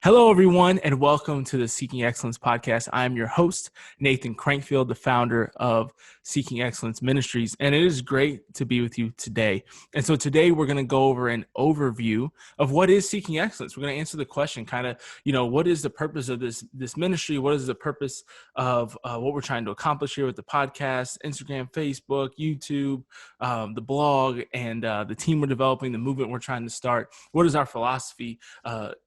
Hello, everyone, and welcome to the Seeking Excellence podcast. I'm your host, Nathan Crankfield, the founder of Seeking Excellence Ministries, and it is great to be with you today. And so today we're going to go over an overview of what is Seeking Excellence. We're going to answer the question, what is the purpose of this ministry? What is the purpose of what we're trying to accomplish here with the podcast, Instagram, Facebook, YouTube, the blog, and the team we're developing, the movement we're trying to start? What is our philosophy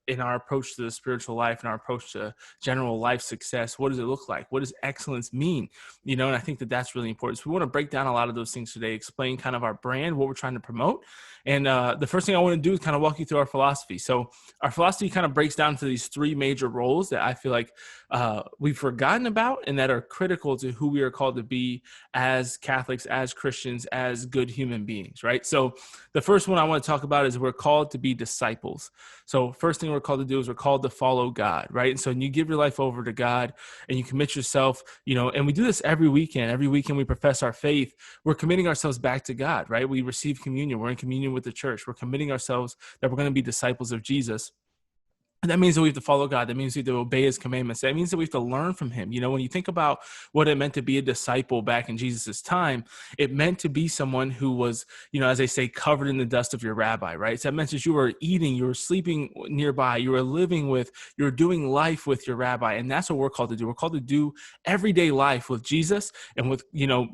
in our approach to the spiritual life and our approach to general life success? What does it look like? What does excellence mean? And I think that that's really important. So we want to break down a lot of those things today, explain kind of our brand, what we're trying to promote. And the first thing I want to do is kind of walk you through our philosophy. So our philosophy kind of breaks down to these three major roles that I feel like we've forgotten about and that are critical to who we are called to be as Catholics, as Christians, as good human beings, right? So the first one I want to talk about is we're called to be disciples. So first thing we're called to do is we're called to follow God, right? And so when you give your life over to God and you commit yourself, and we do this every weekend. Every weekend we profess our faith. We're committing ourselves back to God, right? We receive communion. We're in communion with the church. We're committing ourselves that we're going to be disciples of Jesus. And that means that we have to follow God. That means we have to obey his commandments. That means that we have to learn from him. When you think about what it meant to be a disciple back in Jesus's time, it meant to be someone who was, as they say, covered in the dust of your rabbi, right? So that meant that you were eating, you were sleeping nearby, you were living with, you were doing life with your rabbi. And that's what we're called to do. We're called to do everyday life with Jesus and with,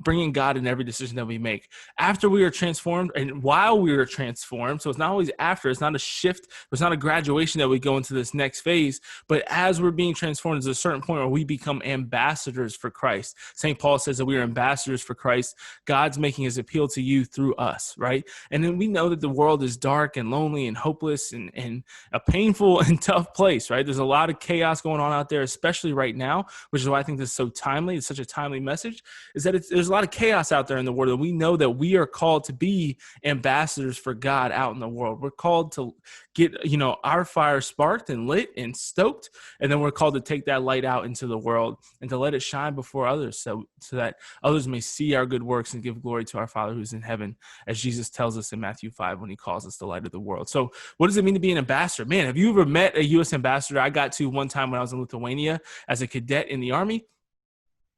bringing God in every decision that we make. After we are transformed and while we are transformed, so it's not always after, it's not a shift, it's not a graduation that we go into this next phase, but as we're being transformed, there's a certain point where we become ambassadors for Christ. St. Paul says that we are ambassadors for Christ. God's making his appeal to you through us, right? And then we know that the world is dark and lonely and hopeless and a painful and tough place, right? There's a lot of chaos going on out there, especially right now, which is why I think this is so timely. It's such a timely message, is that there's a lot of chaos out there in the world, and we know that we are called to be ambassadors for God out in the world. We're called to get, our fire sparked and lit and stoked, and then we're called to take that light out into the world and to let it shine before others so that others may see our good works and give glory to our Father who's in heaven, as Jesus tells us in Matthew 5 when he calls us the light of the world. So what does it mean to be an ambassador? Man, have you ever met a U.S. ambassador? I got to one time when I was in Lithuania as a cadet in the Army.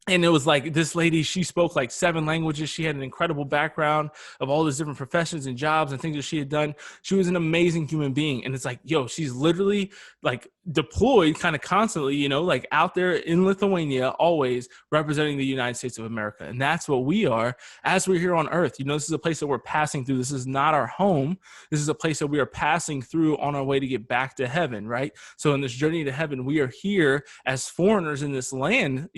And it was like this lady, she spoke like 7 languages. She had an incredible background of all these different professions and jobs and things that she had done. She was an amazing human being. And it's like, she's literally like deployed kind of constantly, like out there in Lithuania, always representing the United States of America. And that's what we are as we're here on earth. This is a place that we're passing through. This is not our home. This is a place that we are passing through on our way to get back to heaven, right? So in this journey to heaven, we are here as foreigners in this land,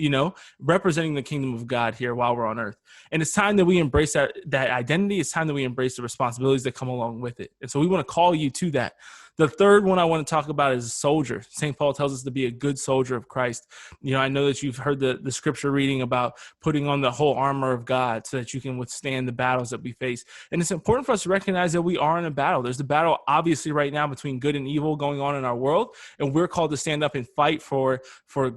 representing the kingdom of God here while we're on earth. And it's time that we embrace that identity. It's time that we embrace the responsibilities that come along with it. And so we want to call you to that. The third one I want to talk about is a soldier. St. Paul tells us to be a good soldier of Christ. I know that you've heard the scripture reading about putting on the whole armor of God so that you can withstand the battles that we face. And it's important for us to recognize that we are in a battle. There's a battle obviously right now between good and evil going on in our world. And we're called to stand up and fight for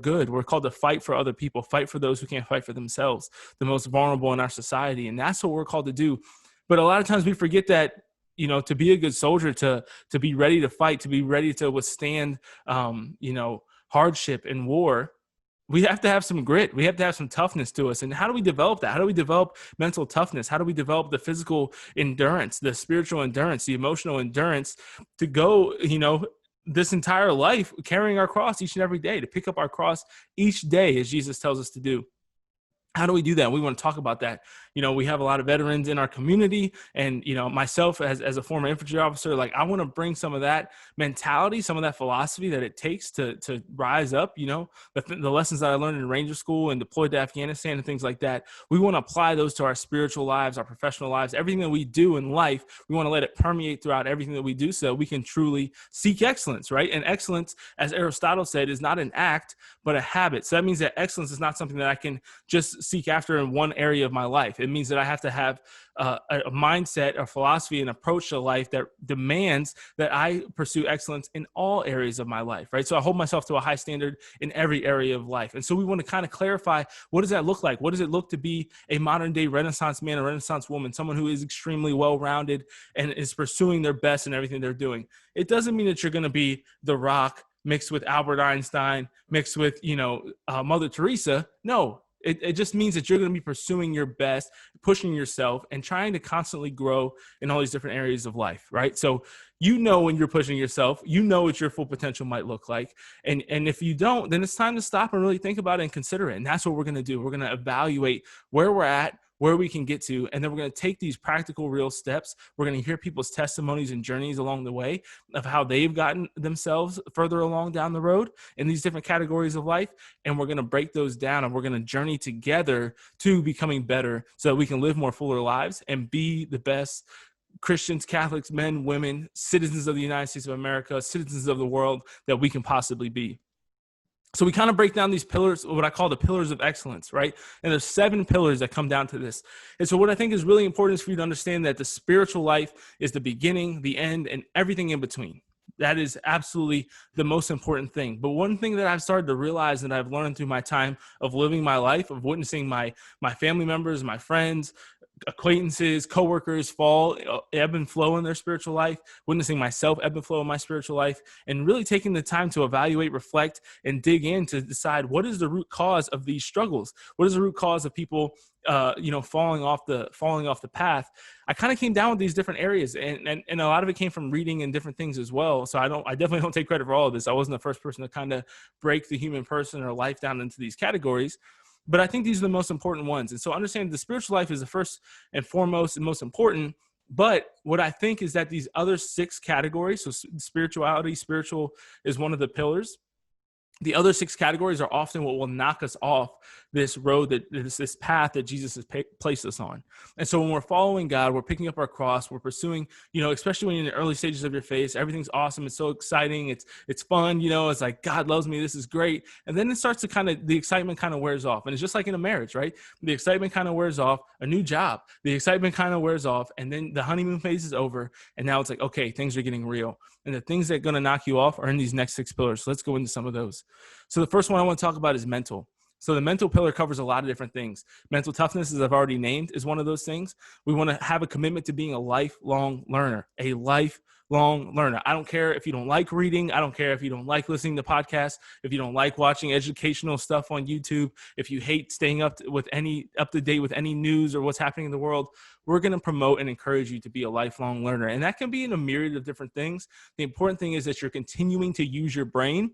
good. We're called to fight for other people, fight for those who can't fight for themselves, the most vulnerable in our society. And that's what we're called to do. But a lot of times we forget that, to be a good soldier, to be ready to fight, to be ready to withstand, hardship and war, we have to have some grit. We have to have some toughness to us. And how do we develop that? How do we develop mental toughness? How do we develop the physical endurance, the spiritual endurance, the emotional endurance to go, this entire life carrying our cross each and every day, to pick up our cross each day as Jesus tells us to do? How do we do that? We want to talk about that. We have a lot of veterans in our community, and, myself as a former infantry officer, like I want to bring some of that mentality, some of that philosophy that it takes to rise up, the lessons that I learned in Ranger School and deployed to Afghanistan and things like that. We want to apply those to our spiritual lives, our professional lives, everything that we do in life. We want to let it permeate throughout everything that we do so we can truly seek excellence, right? And excellence, as Aristotle said, is not an act, but a habit. So that means that excellence is not something that I can just seek after in one area of my life. It means that I have to have a mindset, a philosophy, an approach to life that demands that I pursue excellence in all areas of my life, right? So I hold myself to a high standard in every area of life. And so we want to kind of clarify, what does that look like? What does it look to be a modern day Renaissance man, a Renaissance woman, someone who is extremely well-rounded and is pursuing their best in everything they're doing? It doesn't mean that you're going to be The Rock, mixed with Albert Einstein, mixed with, Mother Teresa. No, it just means that you're going to be pursuing your best, pushing yourself, and trying to constantly grow in all these different areas of life, right? So when you're pushing yourself, what your full potential might look like. And if you don't, then it's time to stop and really think about it and consider it. And that's what we're going to do. We're going to evaluate where we're at, where we can get to, and then we're going to take these practical, real steps. We're going to hear people's testimonies and journeys along the way of how they've gotten themselves further along down the road in these different categories of life. And we're going to break those down, and we're going to journey together to becoming better so that we can live more fuller lives and be the best Christians, Catholics, men, women, citizens of the United States of America, citizens of the world that we can possibly be. So we kind of break down these pillars, what I call the pillars of excellence, right? And there's 7 pillars that come down to this. And so what I think is really important is for you to understand that the spiritual life is the beginning, the end, and everything in between. That is absolutely the most important thing. But one thing that I've started to realize that I've learned through my time of living my life, of witnessing my family members, my friends, acquaintances, coworkers fall, ebb and flow in their spiritual life, witnessing myself ebb and flow in my spiritual life, and really taking the time to evaluate, reflect, and dig in to decide what is the root cause of these struggles. What is the root cause of people, falling off the path? I kind of came down with these different areas, and a lot of it came from reading and different things as well. So I definitely don't take credit for all of this. I wasn't the first person to kind of break the human person or life down into these categories. But I think these are the most important ones. And so understanding the spiritual life is the first and foremost and most important. But what I think is that these other 6 categories, so spiritual is one of the pillars. The other 6 categories are often what will knock us off this road, this path that Jesus has placed us on. And so when we're following God, we're picking up our cross, we're pursuing, especially when you're in the early stages of your faith, everything's awesome. It's so exciting. It's fun. It's like, God loves me. This is great. And then it starts to the excitement kind of wears off. And it's just like in a marriage, right? The excitement kind of wears off. A new job, the excitement kind of wears off. And then the honeymoon phase is over. And now it's like, okay, things are getting real. And the things that are going to knock you off are in these next 6 pillars. So let's go into some of those. So the first one I want to talk about is mental. So the mental pillar covers a lot of different things. Mental toughness, as I've already named, is one of those things. We want to have a commitment to being a lifelong learner, I don't care if you don't like reading. I don't care if you don't like listening to podcasts, if you don't like watching educational stuff on YouTube, if you hate staying up to date with any news or what's happening in the world. We're going to promote and encourage you to be a lifelong learner. And that can be in a myriad of different things. The important thing is that you're continuing to use your brain,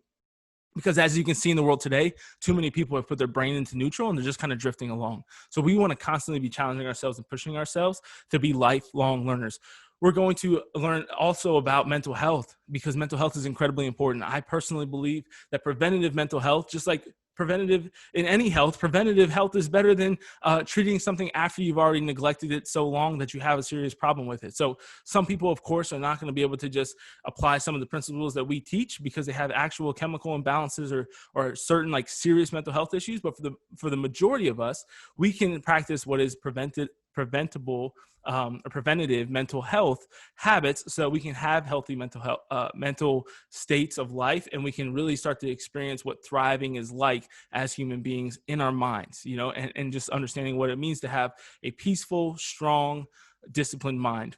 because as you can see in the world today, too many people have put their brain into neutral and they're just kind of drifting along. So we want to constantly be challenging ourselves and pushing ourselves to be lifelong learners. We're going to learn also about mental health, because mental health is incredibly important. I personally believe that preventative mental health, just like preventative in any health, preventative health is better than treating something after you've already neglected it so long that you have a serious problem with it. So some people, of course, are not going to be able to just apply some of the principles that we teach because they have actual chemical imbalances or certain serious mental health issues. But for the majority of us, we can practice what is preventable or preventative mental health habits, so we can have healthy mental states of life, and we can really start to experience what thriving is like as human beings in our minds, and just understanding what it means to have a peaceful, strong, disciplined mind.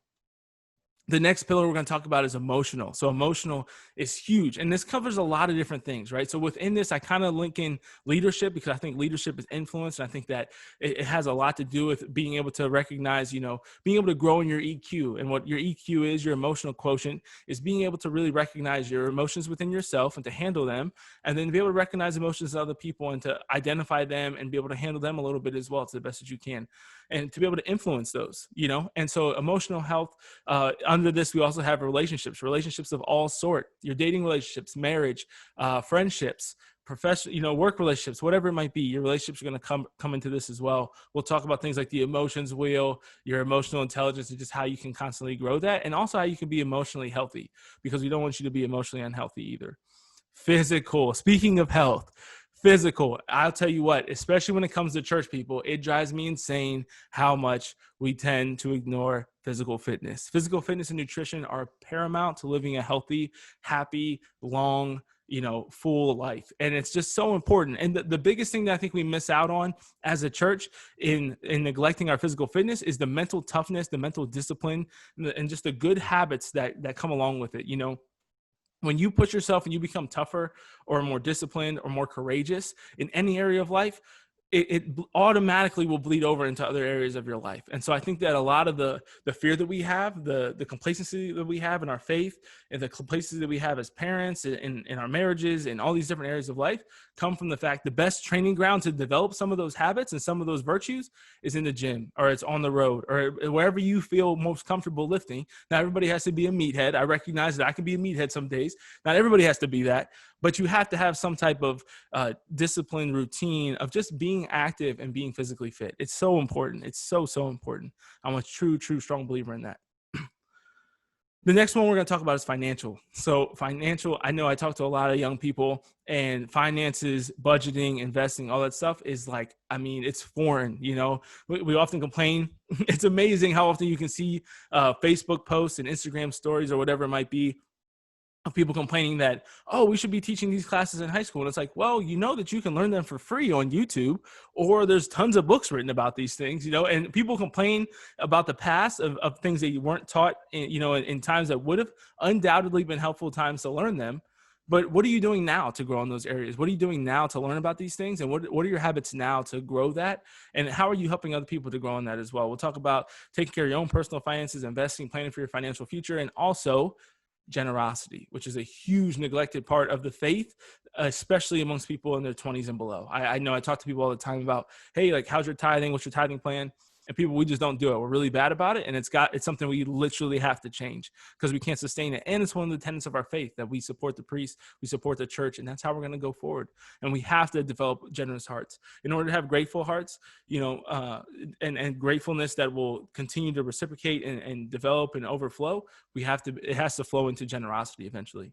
The next pillar we're going to talk about is emotional. So emotional is huge. And this covers a lot of different things, right? So within this, I kind of link in leadership, because I think leadership is influence. And I think that it has a lot to do with being able to recognize, being able to grow in your EQ. And what your EQ is, your emotional quotient, is being able to really recognize your emotions within yourself and to handle them. And then be able to recognize emotions in other people and to identify them and be able to handle them a little bit as well to the best that you can. And to be able to influence those, And so emotional health, under this, we also have relationships of all sort, your dating relationships, marriage, friendships, professional, work relationships, whatever it might be. Your relationships are going to come into this as well. We'll talk about things like the emotions wheel, your emotional intelligence, and just how you can constantly grow that. And also how you can be emotionally healthy, because we don't want you to be emotionally unhealthy either. Physical, speaking of health, physical, I'll tell you what, especially when it comes to church people, it drives me insane how much we tend to ignore physical fitness. Physical fitness and nutrition are paramount to living a healthy, happy, long, full life. And it's just so important. And the biggest thing that I think we miss out on as a church in neglecting our physical fitness is the mental toughness, the mental discipline, and just the good habits that come along with it. when you push yourself and you become tougher or more disciplined or more courageous in any area of life, it automatically will bleed over into other areas of your life. And so I think that a lot of the fear that we have, the complacency that we have in our faith, and the complacency that we have as parents in our marriages and all these different areas of life come from the fact the best training ground to develop some of those habits and some of those virtues is in the gym, or it's on the road, or wherever you feel most comfortable lifting. Not everybody has to be a meathead. I recognize that I can be a meathead some days. Not everybody has to be that, but you have to have some type of disciplined routine of just being active and being physically fit. It's so important. It's so, so important. I'm a true, strong believer in that. The next one we're going to talk about is financial. So financial, I know I talk to a lot of young people, and finances, budgeting, investing, all that stuff is like, I mean, it's foreign, you know. We often complain. It's amazing how often you can see Facebook posts and Instagram stories or whatever it might be of people complaining that, oh, we should be teaching these classes in high school. And it's like, well, you know that you can learn them for free on YouTube, or there's tons of books written about these things, you know. And people complain about the past of things that you weren't taught in times that would have undoubtedly been helpful times to learn them. But what are you doing now to grow in those areas? What are you doing now to learn about these things? And what are your habits now to grow that? And how are you helping other people to grow in that as well? We'll talk about taking care of your own personal finances, investing, planning for your financial future, and also generosity, which is a huge neglected part of the faith, especially amongst people in their 20s and below. I know I talk to people all the time about, hey, like, how's your tithing? What's your tithing plan? And people, we just don't do it. We're really bad about it. And it's something we literally have to change because we can't sustain it. And it's one of the tenets of our faith that we support the priest, we support the church, and that's how we're going to go forward. And we have to develop generous hearts in order to have grateful hearts, and gratefulness that will continue to reciprocate and develop and overflow. It has to flow into generosity eventually.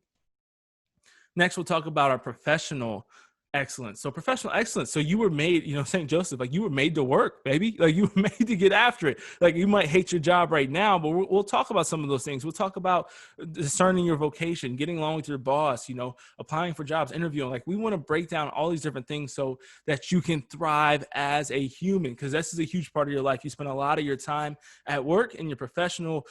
Next, we'll talk about our professional excellence. So professional excellence. So you were made, St. Joseph, like, you were made to work, baby. Like, you were made to get after it. Like, you might hate your job right now, but we'll talk about some of those things. We'll talk about discerning your vocation, getting along with your boss, applying for jobs, interviewing. Like, we want to break down all these different things so that you can thrive as a human, because this is a huge part of your life. You spend a lot of your time at work in your professional,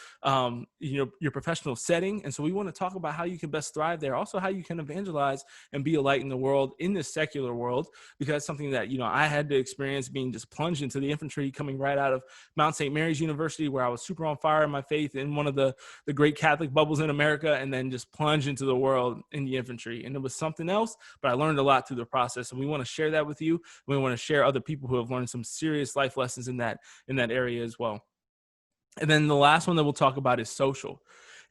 your professional setting. And so we want to talk about how you can best thrive there. Also, how you can evangelize and be a light in the world, in this secular world, because that's something that I had to experience, being just plunged into the infantry, coming right out of Mount St. Mary's University, where I was super on fire in my faith in one of the great Catholic bubbles in America, and then just plunged into the world in the infantry. And it was something else, but I learned a lot through the process, and we want to share that with you. We want to share other people who have learned some serious life lessons in that area as well. And then the last one that we'll talk about is social.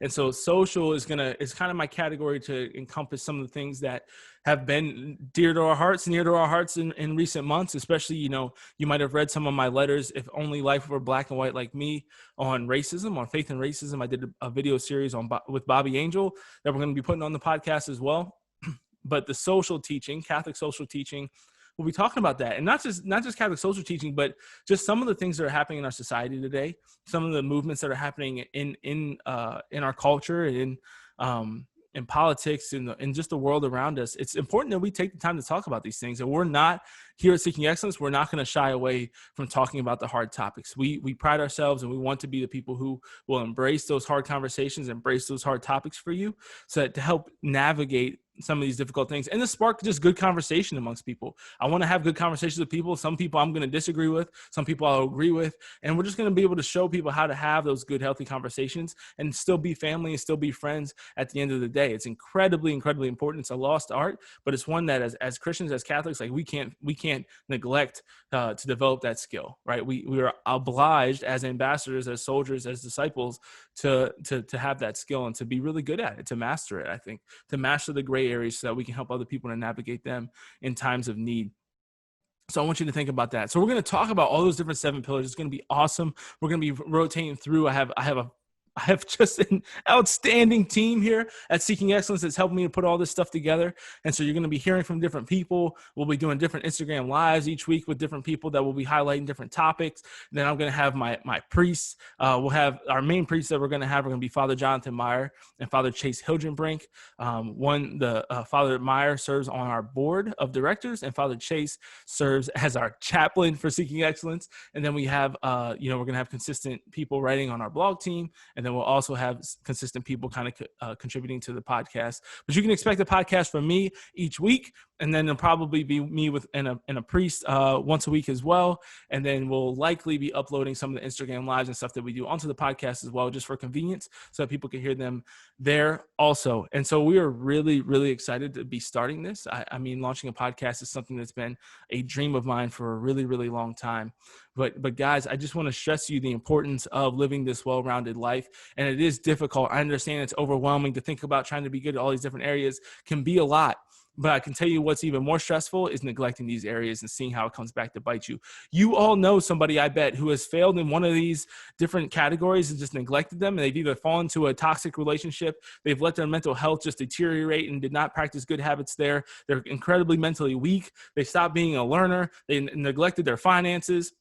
And so social is kind of my category to encompass some of the things that have been dear to our hearts, near to our hearts in recent months, especially, you might have read some of my letters, If Only Life Were Black and White Like Me, on racism, on faith and racism. I did a video series with Bobby Angel that we're going to be putting on the podcast as well. But the social teaching, Catholic social teaching, we'll be talking about that. And not just Catholic social teaching, but just some of the things that are happening in our society today, some of the movements that are happening in our culture and in politics and just the world around us. It's important that we take the time to talk about these things. And we're not here at Seeking Excellence. We're not going to shy away from talking about the hard topics. We pride ourselves, and we want to be the people who will embrace those hard conversations, embrace those hard topics for you, so that to help navigate some of these difficult things and to spark just good conversation amongst people. I want to have good conversations with people. Some people I'm going to disagree with, some people I'll agree with, and we're just going to be able to show people how to have those good, healthy conversations and still be family and still be friends at the end of the day. It's incredibly, incredibly important. It's a lost art, but it's one that as Christians, as Catholics, like, we can't neglect to develop that skill, right? We are obliged as ambassadors, as soldiers, as disciples to have that skill and to be really good at it, to master it. I think to master the gray areas so that we can help other people to navigate them in times of need. So I want you to think about that. So we're going to talk about all those different 7 pillars. It's going to be awesome. We're going to be rotating through. I have just an outstanding team here at Seeking Excellence that's helping me to put all this stuff together. And so you're going to be hearing from different people. We'll be doing different Instagram lives each week with different people that will be highlighting different topics. And then I'm going to have my priests. We'll have our main priests that we're going to be Father Jonathan Meyer and Father Chase Hildrenbrink. Father Meyer serves on our board of directors, and Father Chase serves as our chaplain for Seeking Excellence. And then we have, we're going to have consistent people writing on our blog team. And then we'll also have consistent people kind of contributing to the podcast. But you can expect a podcast from me each week. And then it'll probably be me and a priest once a week as well. And then we'll likely be uploading some of the Instagram lives and stuff that we do onto the podcast as well, just for convenience, so that people can hear them there also. And so we are really, really excited to be starting this. I mean, launching a podcast is something that's been a dream of mine for a really, really long time. But guys, I just want to stress to you the importance of living this well-rounded life. And it is difficult. I understand it's overwhelming to think about trying to be good at all these different areas. Can be a lot. But I can tell you what's even more stressful is neglecting these areas and seeing how it comes back to bite you. You all know somebody, I bet, who has failed in one of these different categories and just neglected them. And they've either fallen into a toxic relationship, they've let their mental health just deteriorate and did not practice good habits there. They're incredibly mentally weak. They stopped being a learner. They neglected their finances,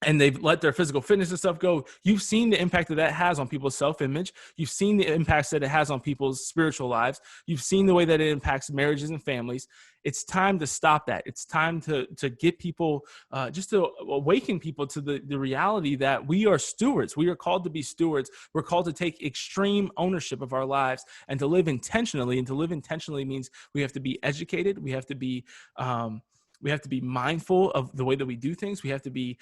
and they've let their physical fitness and stuff go. You've seen the impact that has on people's self-image. You've seen the impacts that it has on people's spiritual lives. You've seen the way that it impacts marriages and families. It's time to stop that. It's time to get people, just to awaken people to the reality that we are stewards. We are called to be stewards. We're called to take extreme ownership of our lives and to live intentionally. And to live intentionally means we have to be educated. We have to be mindful of the way that we do things. We have to be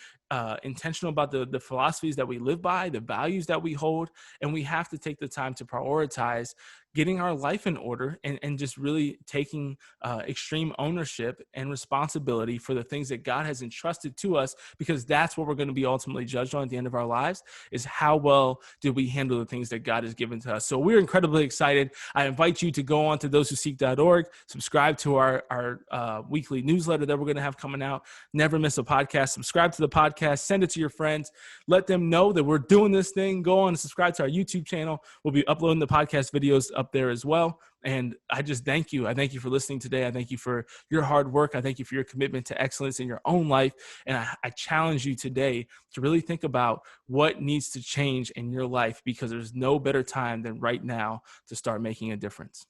intentional about the philosophies that we live by, the values that we hold, and we have to take the time to prioritize getting our life in order and just really taking extreme ownership and responsibility for the things that God has entrusted to us, because that's what we're going to be ultimately judged on at the end of our lives, is how well did we handle the things that God has given to us. So we're incredibly excited. I invite you to go on to thosewhoseek.org, subscribe to our weekly newsletter that we're going to have coming out. Never miss a podcast. Subscribe to the podcast. Send it to your friends. Let them know that we're doing this thing. Go on and subscribe to our YouTube channel. We'll be uploading the podcast videos up there as well. And I just thank you. I thank you for listening today. I thank you for your hard work. I thank you for your commitment to excellence in your own life. And I challenge you today to really think about what needs to change in your life, because there's no better time than right now to start making a difference.